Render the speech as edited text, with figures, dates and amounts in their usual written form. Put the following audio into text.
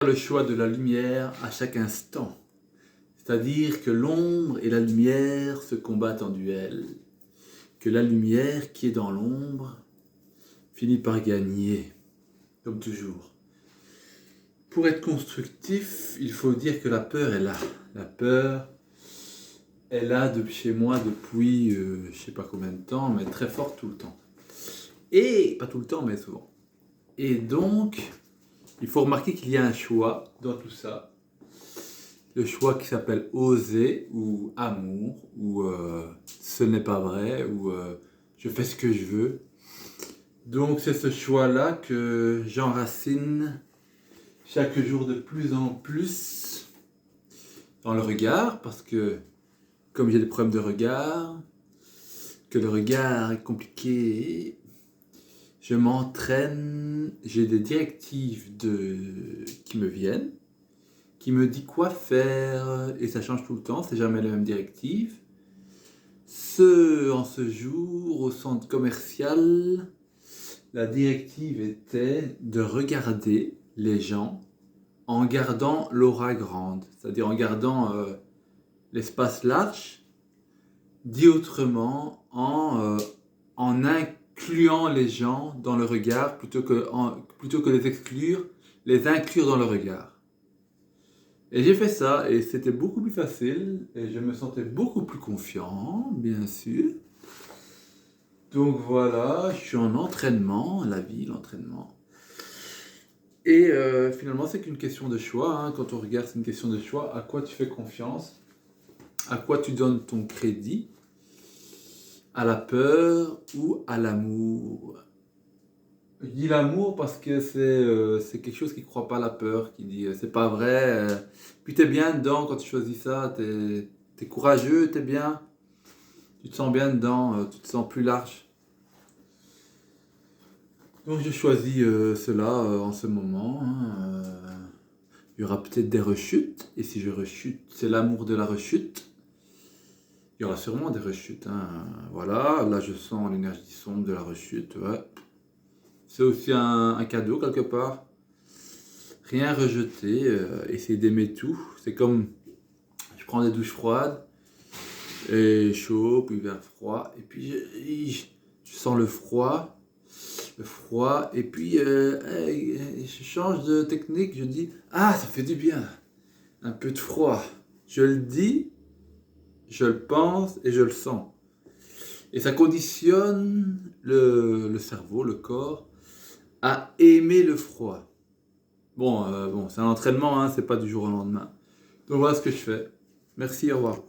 Le choix de la lumière à chaque instant. C'est-à-dire que l'ombre et la lumière se combattent en duel. Que la lumière qui est dans l'ombre finit par gagner, comme toujours. Pour être constructif, il faut dire que la peur est là. La peur est là chez moi depuis je ne sais pas combien de temps, mais très fort tout le temps. Et, pas tout le temps, mais souvent. Et donc, il faut remarquer qu'il y a un choix dans tout ça. Le choix qui s'appelle oser ou amour ou ce n'est pas vrai ou je fais ce que je veux. Donc c'est ce choix-là que j'enracine chaque jour de plus en plus dans le regard, parce que comme j'ai des problèmes de regard, que le regard est compliqué, je m'entraîne, j'ai des directives qui me viennent, qui me dit quoi faire, et ça change tout le temps, c'est jamais la même directive. En ce jour, au centre commercial, la directive était de regarder les gens en gardant l'aura grande, c'est-à-dire en gardant l'espace large, dit autrement, en incluant les gens dans le regard plutôt que les exclure, les inclure dans le regard. Et j'ai fait ça, et c'était beaucoup plus facile, et je me sentais beaucoup plus confiant, bien sûr. Donc voilà, je suis en entraînement, la vie, l'entraînement. Et finalement, c'est qu'une question de choix, hein. Quand on regarde, c'est une question de choix. À quoi tu fais confiance? À quoi tu donnes ton crédit? À la peur ou à l'amour? Je dis l'amour parce que c'est quelque chose qui ne croit pas à la peur, qui dit c'est pas vrai. Puis t'es bien dedans quand tu choisis ça, t'es courageux, t'es bien, tu te sens bien dedans, tu te sens plus large. Donc je choisis cela en ce moment, hein. Il y aura peut-être des rechutes, et si je rechute, c'est l'amour de la rechute. Il y aura sûrement des rechutes, hein. Voilà, là je sens l'énergie sombre de la rechute, ouais. C'est aussi un cadeau quelque part. Rien rejeter, essayer d'aimer tout. C'est comme, je prends des douches froides, et chaud, puis vers froid, et puis je sens le froid, et puis je change de technique, je dis, ah, ça fait du bien, un peu de froid. Je le dis, je le pense et je le sens. Et ça conditionne le cerveau, le corps, à aimer le froid. Bon, c'est un entraînement, hein, c'est pas du jour au lendemain. Donc voilà ce que je fais. Merci, au revoir.